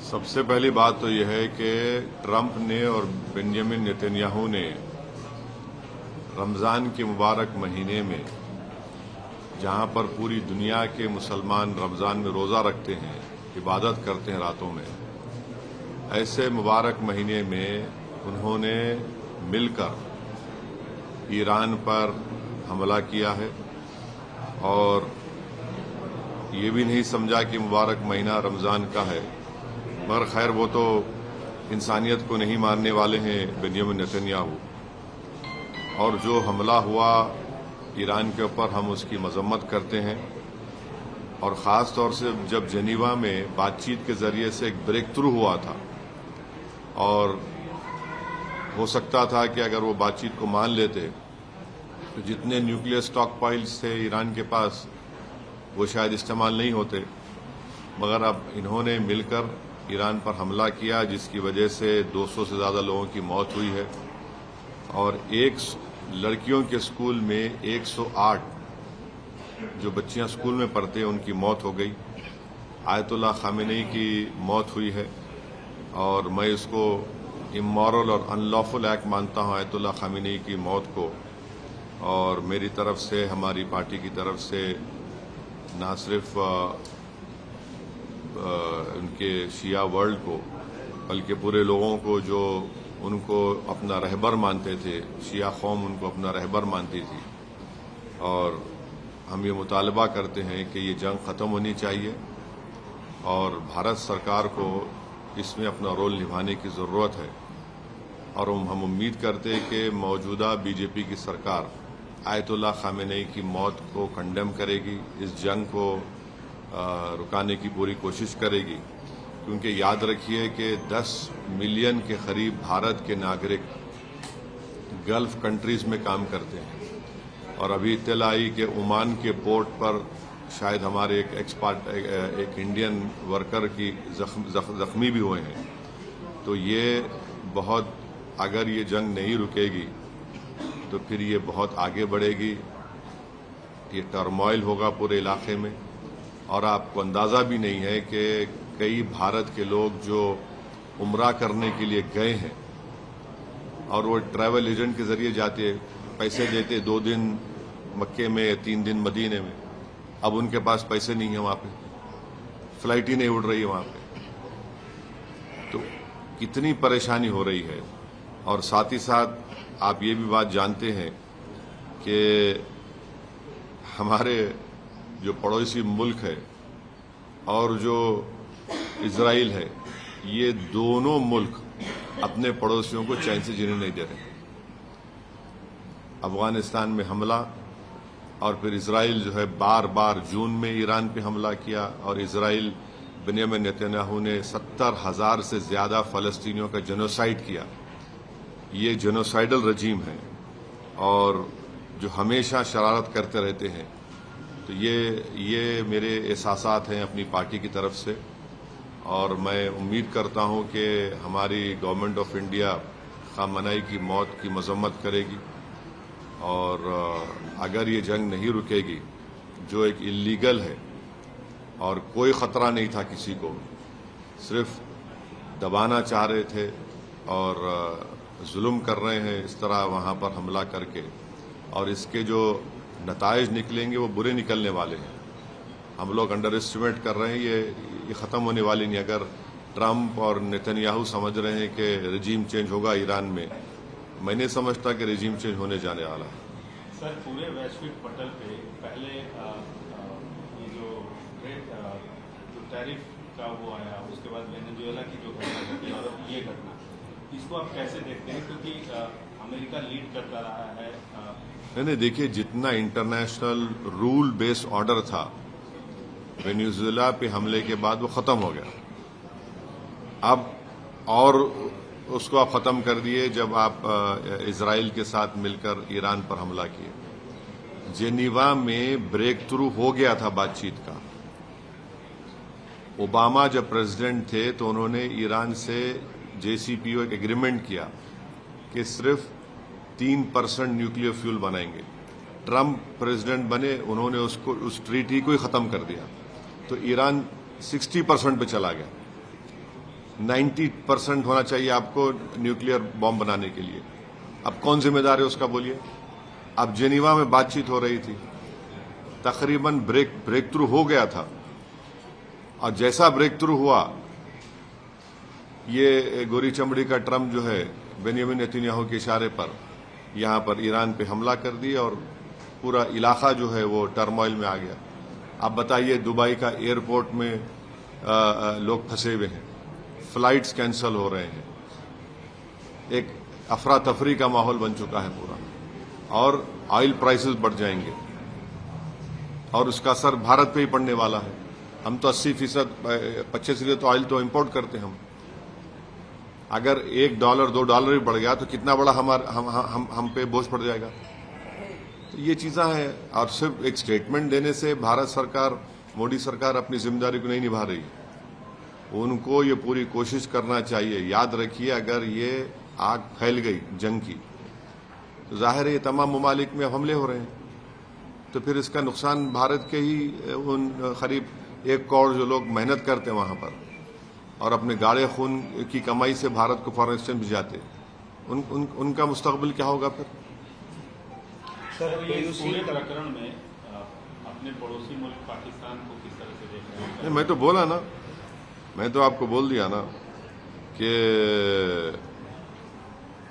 सबसे पहली बात तो यह है कि ट्रंप ने और बेंजामिन नेतन्याहू ने रमज़ान के मुबारक महीने में, जहां पर पूरी दुनिया के मुसलमान रमज़ान में रोज़ा रखते हैं, इबादत करते हैं रातों में, ऐसे मुबारक महीने में उन्होंने मिलकर ईरान पर हमला किया है और ये भी नहीं समझा कि मुबारक महीना रमज़ान का है। मगर खैर, वो तो इंसानियत को नहीं मानने वाले हैं बेंजामिन नेतन्याहू। और जो हमला हुआ ईरान के ऊपर, हम उसकी मजम्मत करते हैं। और ख़ास तौर से जब जेनीवा में बातचीत के जरिए से एक ब्रेक थ्रू हुआ था, और हो सकता था कि अगर वो बातचीत को मान लेते तो जितने न्यूक्लियर स्टॉक पाइल्स थे ईरान के पास, वो शायद इस्तेमाल नहीं होते। मगर अब इन्होंने मिलकर ईरान पर हमला किया, जिसकी वजह से 200 से ज़्यादा लोगों की मौत हुई है। और एक लड़कियों के स्कूल में 108 जो बच्चियां स्कूल में पढ़ते हैं, उनकी मौत हो गई। आयतुल्लाह खामेनी की मौत हुई है और मैं इसको इमोरल और अनलॉफुल एक्ट मानता हूं, आयतुल्लाह खामेनी की मौत को। और मेरी तरफ से, हमारी पार्टी की तरफ से, ना सिर्फ उनके शिया वर्ल्ड को, बल्कि पूरे लोगों को जो उनको अपना रहबर मानते थे, शिया कौम उनको अपना रहबर मानती थी। और हम ये मुतालबा करते हैं कि ये जंग ख़त्म होनी चाहिए और भारत सरकार को इसमें अपना रोल निभाने की ज़रूरत है। और हम उम्मीद करते हैं कि मौजूदा बीजेपी की सरकार आयतुल्लाह खामेनी की मौत को कंडेम करेगी, इस जंग को रुकाने की पूरी कोशिश करेगी। क्योंकि याद रखिए कि 10 मिलियन के करीब भारत के नागरिक गल्फ कंट्रीज में काम करते हैं। और अभी इत्तला आई कि ओमान के पोर्ट पर शायद हमारे एक इंडियन वर्कर की जख्मी भी हुए हैं। तो ये बहुत, अगर ये जंग नहीं रुकेगी तो फिर ये बहुत आगे बढ़ेगी, ये टर्मोइल होगा पूरे इलाके में। और आपको अंदाज़ा भी नहीं है कि कई भारत के लोग जो उम्रा करने के लिए गए हैं और वो ट्रैवल एजेंट के जरिए जाते, पैसे देते, 2 दिन मक्के में, 3 दिन मदीने में, अब उनके पास पैसे नहीं है, वहाँ पे फ्लाइट ही नहीं उड़ रही है वहाँ पे। तो कितनी परेशानी हो रही है। और साथ ही साथ आप ये भी बात जानते हैं कि हमारे जो पड़ोसी मुल्क है और जो इजराइल है, ये दोनों मुल्क अपने पड़ोसियों को चैन से जीने नहीं दे रहे। अफगानिस्तान में हमला, और फिर इजराइल जो है बार बार जून में ईरान पे हमला किया। और इजराइल, बेंजामिन नेतन्याहू ने 70,000 से ज्यादा फलस्तीनियों का जेनोसाइड किया। ये जेनोसाइडल रजीम है और जो हमेशा शरारत करते रहते हैं। तो ये मेरे एहसासात हैं अपनी पार्टी की तरफ से। और मैं उम्मीद करता हूं कि हमारी गवर्नमेंट ऑफ इंडिया खामनई की मौत की मजम्मत करेगी। और अगर ये जंग नहीं रुकेगी, जो एक इल्लीगल है और कोई ख़तरा नहीं था किसी को, सिर्फ दबाना चाह रहे थे और जुल्म कर रहे हैं इस तरह वहाँ पर हमला करके, और इसके जो नताइज निकलेंगे वो बुरे निकलने वाले हैं। हम लोग अंडर एस्टिमेट कर रहे हैं, ये ख़त्म होने वाली नहीं। अगर ट्रंप और नेतन्याहू समझ रहे हैं कि रजीम चेंज होगा ईरान में, मैं नहीं समझता कि रजीम चेंज होने जाने वाला है। सर, पूरे वैश्विक पटल पे पहले ये जो टैरिफ का वो आया, उसके बाद वेनेजुएला की जो घटना घटी और ये घटना, इसको आप कैसे देखते हैं? क्योंकि अमेरिका लीड करता रहा है। नहीं, देखिए, जितना इंटरनेशनल रूल बेस्ड ऑर्डर था वेनेजुएला पे हमले के बाद, वो खत्म हो गया। अब और उसको आप खत्म कर दिए जब आप इजराइल के साथ मिलकर ईरान पर हमला किए। जेनीवा में ब्रेक थ्रू हो गया था बातचीत का। ओबामा जब प्रेसिडेंट थे तो उन्होंने ईरान से JCPOA एक एग्रीमेंट किया कि सिर्फ 3% न्यूक्लियर फ्यूल बनाएंगे। ट्रंप प्रेसिडेंट बने, उन्होंने उस ट्रीटी को ही खत्म कर दिया। तो ईरान 60% पे चला गया। 90% होना चाहिए आपको न्यूक्लियर बॉम्ब बनाने के लिए। अब कौन जिम्मेदार है उसका बोलिए। अब जेनीवा में बातचीत हो रही थी, तकरीबन ब्रेक थ्रू हो गया था, और जैसा ब्रेक थ्रू हुआ, ये गोरी चमड़ी का ट्रम्प जो है बेंजामिन नेतन्याहू के इशारे पर यहां पर ईरान पे हमला कर दिया और पूरा इलाका जो है वो टर्मोइल में आ गया। आप बताइए, दुबई का एयरपोर्ट में लोग फंसे हुए हैं, फ्लाइट्स कैंसिल हो रहे हैं, एक अफरा तफरी का माहौल बन चुका है पूरा, और ऑयल प्राइसेस बढ़ जाएंगे और उसका असर भारत पे ही पड़ने वाला है। हम तो 80%, 25% तो ऑयल तो इंपोर्ट करते हैं हम। अगर $1, $2 भी बढ़ गया तो कितना बड़ा हम पे बोझ पड़ जाएगा। तो ये चीज़ें हैं, और सिर्फ एक स्टेटमेंट देने से भारत सरकार, मोदी सरकार अपनी जिम्मेदारी को नहीं निभा रही। उनको ये पूरी कोशिश करना चाहिए। याद रखिए, अगर ये आग फैल गई जंग की, तो जाहिर है ये तमाम ममालिक में हमले हो रहे हैं, तो फिर इसका नुकसान भारत के ही उन करीब 1 करोड़ जो लोग मेहनत करते हैं वहां पर और अपने गाढ़े खून की कमाई से भारत को फॉरेन एक्सचेंज भिजाते, उनका मुस्तकबिल क्या होगा फिर। सर, ये पूरे प्रकरण में अपने पड़ोसी मुल्क पाकिस्तान को किस तरह से देख रहे हैं? मैं तो बोला ना, मैं तो आपको बोल दिया ना कि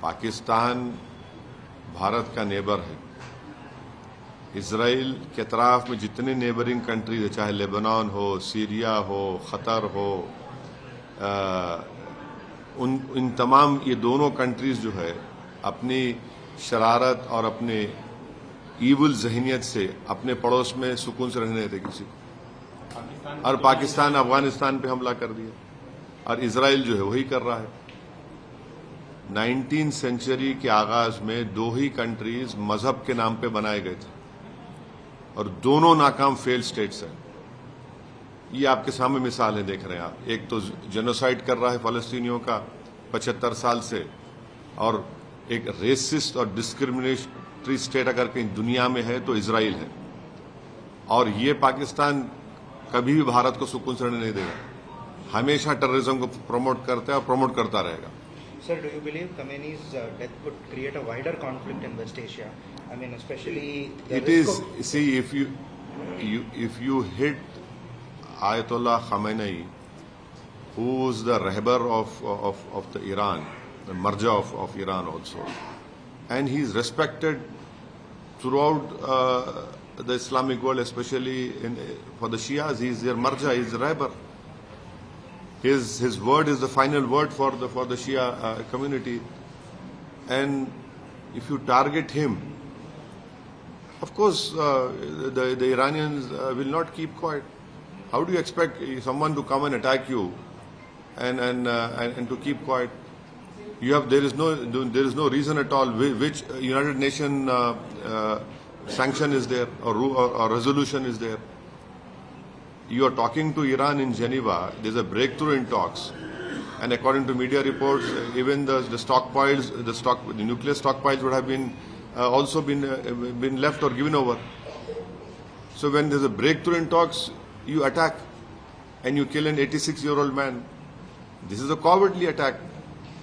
पाकिस्तान भारत का नेबर है। इजराइल के अतराफ में जितने नेबरिंग कंट्रीज है, चाहे लेबनान हो, सीरिया हो, खतर हो, इन तमाम ये दोनों कंट्रीज जो है अपनी शरारत और अपने ईवल जहनियत से अपने पड़ोस में सुकून से रहने देते किसी को। और पाकिस्तान अफगानिस्तान पे हमला कर दिया और इजराइल जो है वही कर रहा है। 19वीं सेंचुरी के आगाज में 2 ही कंट्रीज मजहब के नाम पे बनाए गए थे और दोनों नाकाम फेल स्टेट्स हैं। ये आपके सामने मिसाल है, देख रहे हैं आप। एक तो जेनोसाइड कर रहा है फलस्तीनियों का 75 साल से, और एक रेसिस्ट और डिस्क्रिमिनेटरी स्टेट अगर कहीं दुनिया में है तो इजराइल है। और ये पाकिस्तान कभी भी भारत को सुकून से रहने नहीं देगा, हमेशा टेररिज्म को प्रमोट करता है और प्रमोट करता रहेगा। Sir, do you believe Khamenei's death could create a wider conflict in West Asia? I mean, especially it is. See, if you hit Ayatollah Khamenei, who's the Rahbar of the Iran, the Marja of Iran also, and he's respected throughout the Islamic world, especially for the Shias. He's their Marja, he's the Rahbar. His word is the final word for the Shia community, and if you target him, of course the Iranians will not keep quiet. How do you expect someone to come and attack you and to keep quiet? There is no reason at all which United Nations sanction is there or resolution is there. You are talking to Iran in Geneva. There's a breakthrough in talks, and according to media reports, even the stockpiles, the nuclear stockpiles would have been also been left or given over. So when there's a breakthrough in talks, you attack and you kill an 86-year-old man. This is a cowardly attack.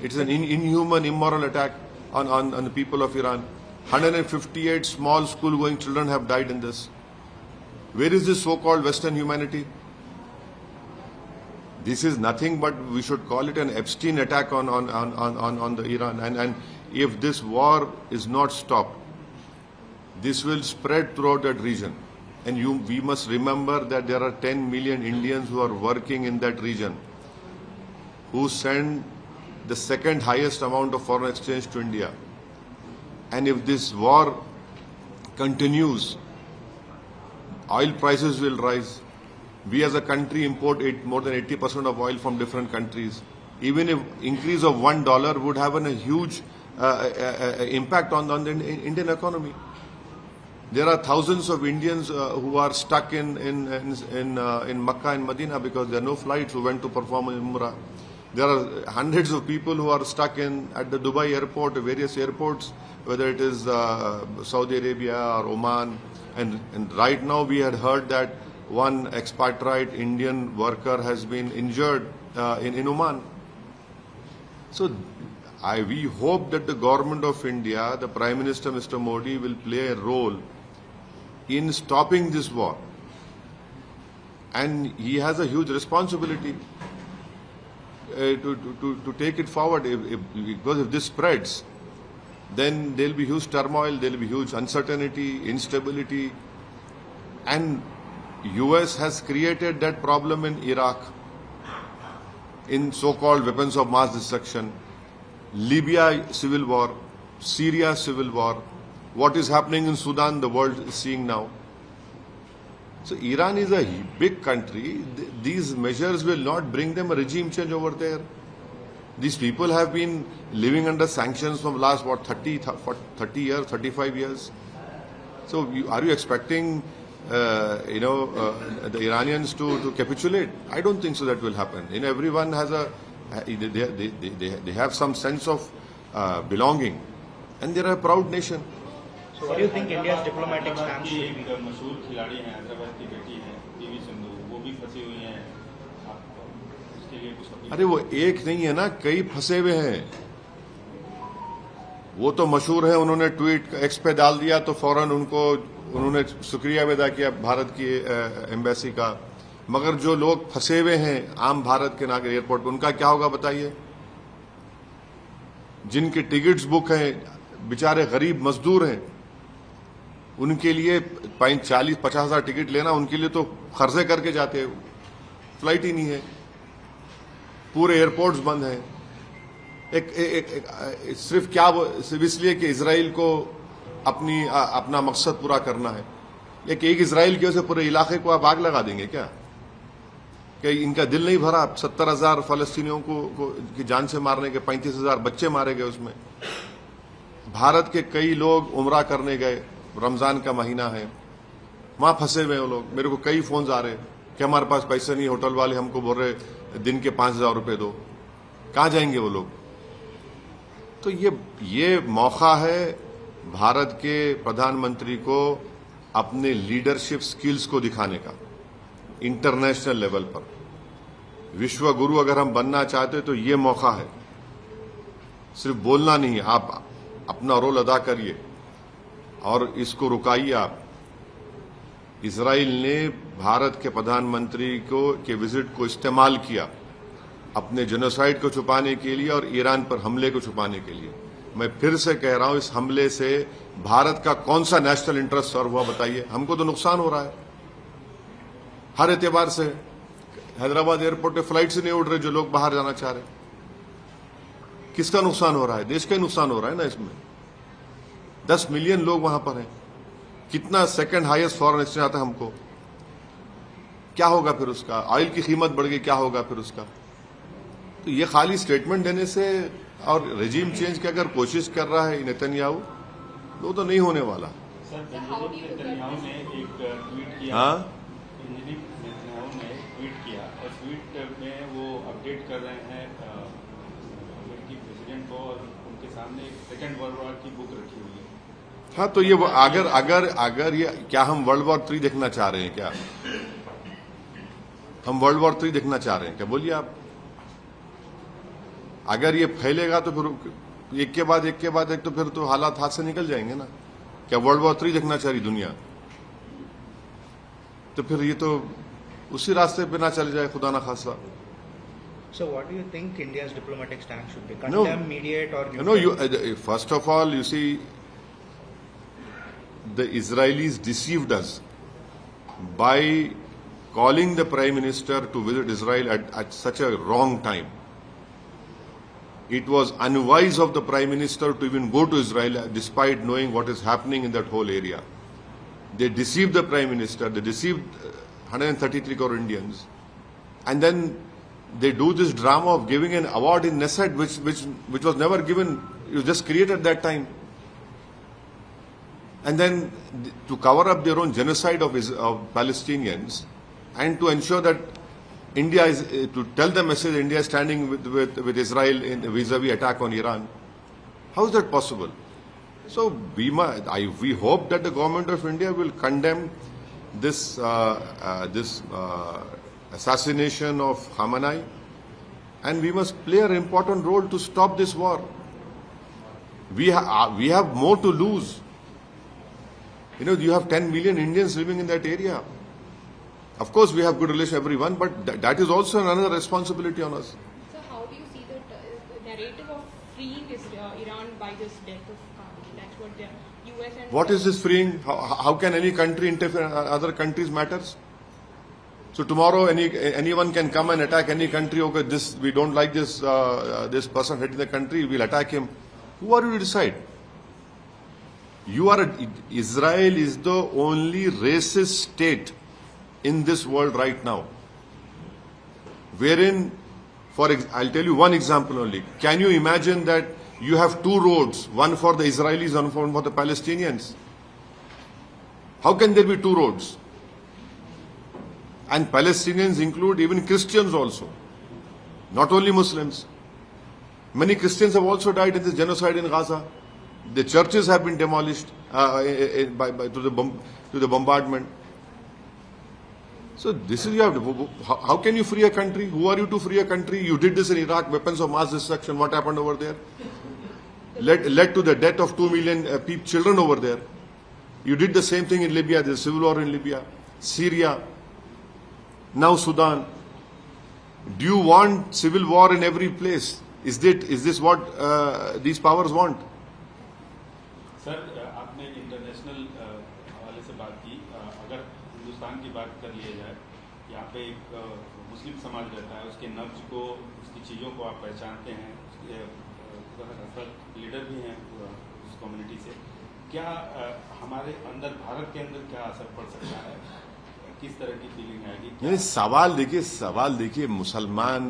It's an inhuman, immoral attack on the people of Iran. 158 small school-going children have died in this. Where is this so-called Western humanity? This is nothing but we should call it an Epstein attack on the Iran. And if this war is not stopped, this will spread throughout that region. And we must remember that there are 10 million Indians who are working in that region, who send the second highest amount of foreign exchange to India. And if this war continues, oil prices will rise. We as a country import more than 80% of oil from different countries. Even if increase of $1 would have a huge impact on the Indian economy. There are thousands of Indians who are stuck in Makkah and Medina because there are no flights who went to perform Umrah. There are hundreds of people who are stuck at the Dubai airport, various airports, whether it is Saudi Arabia or Oman. And right now we had heard that one expatriate Indian worker has been injured in Oman. So we hope that the government of India, the Prime Minister Mr. Modi, will play a role in stopping this war. And he has a huge responsibility to take it forward. Because if this spreads, then there will be huge turmoil, there will be huge uncertainty, instability. And US has created that problem in Iraq, in so-called weapons of mass destruction, Libya civil war, Syria civil war, what is happening in Sudan, the world is seeing now. So Iran is a big country. These measures will not bring them a regime change over there. These people have been living under sanctions from last, 30 years, 35 years. So are you expecting, the Iranians to capitulate? I don't think so that will happen. Everyone has they have some sense of belonging. And they're a proud nation. So what do you think India's diplomatic stance should be? एक मशहूर खिलाड़ी हैं, हैदराबाद की बेटी हैं, PV Sindhu, वो भी फंसी हुई हैं। आप उसके लिए कुछ अपील? अरे वो एक नहीं है ना, कई फंसे हुए हैं। वो तो मशहूर है, उन्होंने ट्वीट एक्स पे डाल दिया तो फौरन उन्होंने शुक्रिया अदा किया भारत की एम्बेसी का। मगर जो लोग फंसे हुए हैं आम भारत के नागरिक एयरपोर्ट पर, उनका क्या होगा बताइए? जिनके टिकट्स बुक हैं, बेचारे गरीब मजदूर हैं, उनके लिए 40-50 हजार टिकट लेना, उनके लिए तो खर्चे करके जाते हैं, फ्लाइट ही नहीं है, पूरे एयरपोर्ट्स बंद हैं। सिर्फ सिर्फ इसलिए कि इजराइल को अपना मकसद पूरा करना है। एक इजराइल की वजह से पूरे इलाके को आप आग लगा देंगे क्या? कि इनका दिल नहीं भरा? 70,000 फलस्तीनियों को की जान से मारने के, 35,000 बच्चे मारे गए उसमें। भारत के कई लोग उमरा करने गए, रमजान का महीना है, वहां फंसे हुए वो लोग। मेरे को कई फोन आ रहे कि हमारे पास पैसे नहीं, होटल वाले हमको बोल रहे दिन के 5,000 रुपए दो। कहां जाएंगे वो लोग? तो ये मौका है भारत के प्रधानमंत्री को अपने लीडरशिप स्किल्स को दिखाने का इंटरनेशनल लेवल पर। विश्व गुरु अगर हम बनना चाहते तो ये मौका है। सिर्फ बोलना नहीं, आप अपना रोल अदा करिए और इसको रुकाइए आप। इजराइल ने भारत के प्रधानमंत्री के विजिट को इस्तेमाल किया अपने जेनोसाइड को छुपाने के लिए और ईरान पर हमले को छुपाने के लिए। मैं फिर से कह रहा हूं, इस हमले से भारत का कौन सा नेशनल इंटरेस्ट सर्व हुआ बताइए? हमको तो नुकसान हो रहा है हर एतबार से। हैदराबाद एयरपोर्ट पे फ्लाइट से नहीं उड़ रहे जो लोग बाहर जाना चाह रहे। किसका नुकसान हो रहा है? देश का ही नुकसान हो रहा है ना इसमें। 10 मिलियन लोग वहां पर हैं। कितना सेकंड हाईएस्ट फॉरेन एक्सचेंज आता है हमको? क्या होगा फिर उसका? ऑयल की कीमत बढ़ गई, क्या होगा फिर उसका? तो ये खाली स्टेटमेंट देने से और रेजिम चेंज की अगर कोशिश कर रहा है नेतन्याहू, तो नहीं होने वाला। सर, नेतन्याहू ने एक ट्वीट किया। हाँ, नेतन्याहू ने ट्वीट किया और ट्वीट में वो अपडेट कर रहे हैं अमेरिकी प्रेसिडेंट को और उनके सामने एक सेकेंड वर्ल्ड वॉर की बुक रखी हुई है। हाँ, तो ये अगर ये क्या हम वर्ल्ड वॉर 3 देखना चाह रहे हैं क्या? हम वर्ल्ड वॉर 3 देखना चाह रहे हैं क्या? बोलिए आप। अगर ये फैलेगा तो फिर एक के बाद एक तो फिर तो हालात हाथ से निकल जाएंगे ना। क्या वर्ल्ड वॉर 3 देखना चाह रही दुनिया? तो फिर ये तो उसी रास्ते पे ना चल जाए, खुदा ना खासा। So what do you think India's diplomatic stance should be? No. Condemn, mediate, or First of all, you see, the Israelis deceived us by calling the Prime Minister to visit Israel at such a wrong time. It was unwise of the Prime Minister to even go to Israel despite knowing what is happening in that whole area. They deceived the Prime Minister, they deceived 133 crore Indians, and then they do this drama of giving an award in Knesset which was never given. It was just created at that time. And then to cover up their own genocide of Palestinians and to ensure that India is, to tell the message India is standing with Israel in vis-a-vis attack on Iran. How is that possible? So we hope that the government of India will condemn this assassination of Khamenei and we must play an important role to stop this war. We have more to lose. You know, you have 10 million Indians living in that area. Of course, we have good relations with everyone, but that is also another responsibility on us. So how do you see the narrative of freeing Iran by this death of Khamenei? That's what the US and... What is this freeing? How can any country interfere in other countries' matters? So tomorrow anyone can come and attack any country. Okay, we don't like this this person heading the country, we'll attack him. Who are you to decide? Israel is the only racist state in this world right now, wherein, I'll tell you one example only. Can you imagine that you have two roads, one for the Israelis and one for the Palestinians? How can there be two roads? And Palestinians include even Christians also, not only Muslims. Many Christians have also died in this genocide in Gaza. The churches have been demolished to the bombardment. So this is how can you free a country? Who are you to free a country? You did this in Iraq, weapons of mass destruction. What happened over there? Led to the death of 2 million children over there. You did the same thing in Libya. There's civil war in Libya, Syria, now Sudan. Do you want civil war in every place? Is this what these powers want? Sir, आपने international हवाले से बात की. अगर हिंदुस्तान की बात कर लिया जाए, यहाँ पे एक मुस्लिम समाज रहता है, उसके नब्ज को, उसकी चीज़ों को आप पहचानते हैं, उसके लीडर भी हैं उस कम्युनिटी से. क्या हमारे अंदर, भारत के अंदर क्या असर पड़ सकता है? किस तरह की फीलिंग आएगी? नहीं, सवाल देखिए मुसलमान,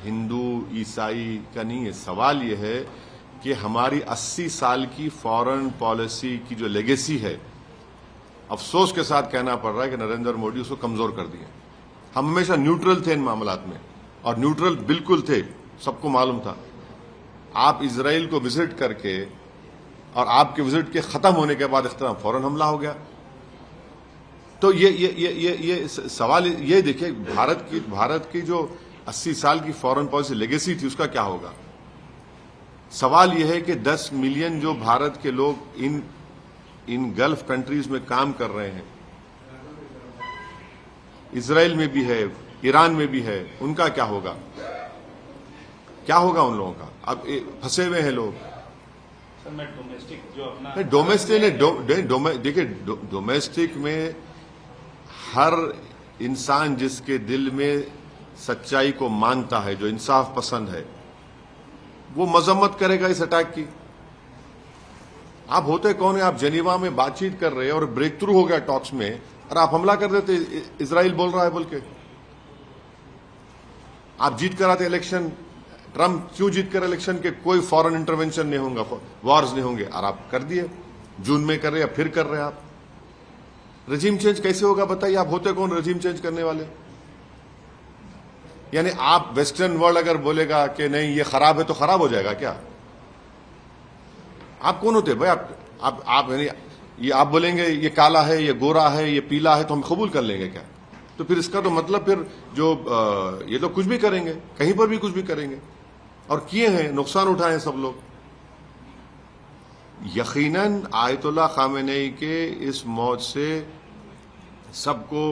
हिंदू, ईसाई का नहीं है. सवाल यह है कि हमारी 80 साल की फॉरेन पॉलिसी की जो लेगेसी है, अफसोस के साथ कहना पड़ रहा है कि नरेंद्र मोदी उसको कमजोर कर दिए. हम हमेशा न्यूट्रल थे इन मामलात में, और न्यूट्रल बिल्कुल थे, सबको मालूम था. आप इजराइल को विजिट करके और आपके विजिट के खत्म होने के बाद इख्तिलाफ, फौरन हमला हो गया. तो ये सवाल ये देखिए, भारत की जो 80 साल की फॉरेन पॉलिसी लेगेसी थी, उसका क्या होगा? सवाल यह है कि 10 मिलियन जो भारत के लोग इन गल्फ कंट्रीज में काम कर रहे हैं, इजराइल में भी है, ईरान में भी है, उनका क्या होगा? क्या होगा उन लोगों का? अब फंसे हुए हैं लोग. सर, मैं डोमेस्टिक जो अपना देखिए, डोमेस्टिक में हर इंसान जिसके दिल में सच्चाई को मानता है, जो इंसाफ पसंद है, वो मजम्मत करेगा इस अटैक की. आप होते कौन है? आप जेनीवा में बातचीत कर रहे हैं और ब्रेक थ्रू हो गया टॉक्स में, और आप हमला कर देते. इजराइल बोल रहा है बोल के. आप जीत कर आते इलेक्शन. ट्रंप क्यों जीत कर इलेक्शन के कोई फॉरेन इंटरवेंशन नहीं होगा, वॉर्स नहीं होंगे, और आप कर दिए. जून में कर रहे हैं, फिर कर रहे हैं आप. रजीम चेंज कैसे होगा बताइए? आप होते कौन रजीम चेंज करने वाले? यानी आप वेस्टर्न वर्ल्ड अगर बोलेगा कि नहीं ये खराब है तो खराब हो जाएगा क्या? आप कौन होते भाई? आप ये आप बोलेंगे ये काला है, ये गोरा है, ये पीला है, तो हम कबूल कर लेंगे क्या? तो फिर इसका तो मतलब फिर जो ये तो कुछ भी करेंगे, कहीं पर भी कुछ भी करेंगे, और किए हैं, नुकसान उठाए हैं सब लोग. यकीनन आयतुल्लाह खामेनेई के इस मौत से सबको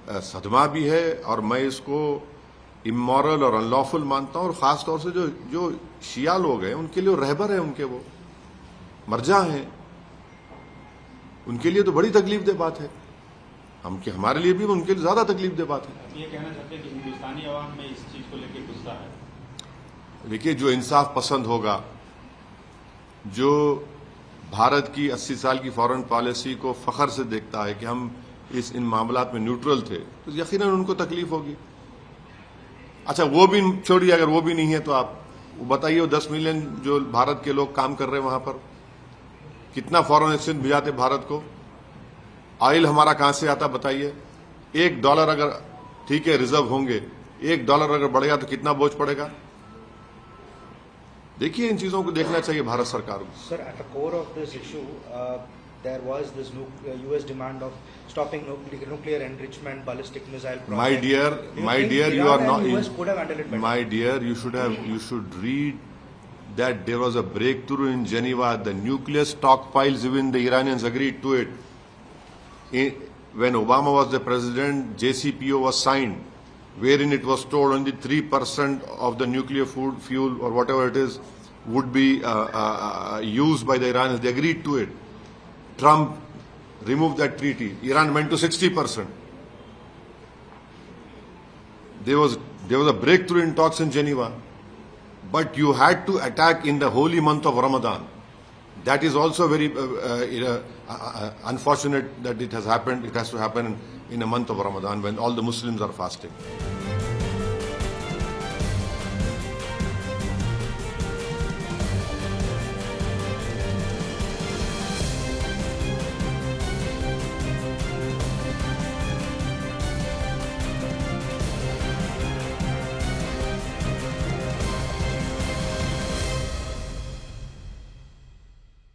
सदमा भी है, और मैं इसको इमोरल और अनलॉफुल मानता हूं. और खास तौर से जो शिया लोग हैं, उनके लिए रहबर है, उनके वो मरजा हैं, उनके लिए तो बड़ी तकलीफ दे बात है. हमारे लिए भी, उनके लिए ज्यादा तकलीफ दे बात है. ये कहना चाहते हैं कि हिंदुस्तानी अवाम में इस चीज को लेकर गुस्सा है. देखिए, जो इंसाफ पसंद होगा, जो भारत की 80 साल की फॉरेन पॉलिसी को फखर से देखता है कि हम इन मामलात में न्यूट्रल थे, तो यकीनन उनको तकलीफ होगी. अच्छा, वो भी छोड़िए, अगर वो भी नहीं है तो आप बताइए, 10 मिलियन जो भारत के लोग काम कर रहे हैं वहां पर, कितना फॉरेन एक्सचेंज भिजाते भारत को? ऑयल हमारा कहां से आता बताइए? $1 अगर ठीक है रिजर्व होंगे, $1 अगर बढ़ेगा तो कितना बोझ पड़ेगा? देखिए, इन चीजों को देखना चाहिए भारत सरकार को. Sir, at the core of this issue, there was this US demand of stopping nuclear enrichment, ballistic missile project. My dear, Do my think dear, you Iran are and not. US could have handled it better? My dear, you should read that there was a breakthrough in Geneva. The nuclear stockpiles, even the Iranians agreed to it. When Obama was the president, JCPO was signed, wherein it was told only 3% of the nuclear fuel or whatever it is would be used by the Iranians. They agreed to it. Trump removed that treaty. Iran went to 60%. There was a breakthrough in talks in Geneva, but you had to attack in the holy month of Ramadan. That is also very unfortunate that it has happened. It has to happen in a month of Ramadan when all the Muslims are fasting.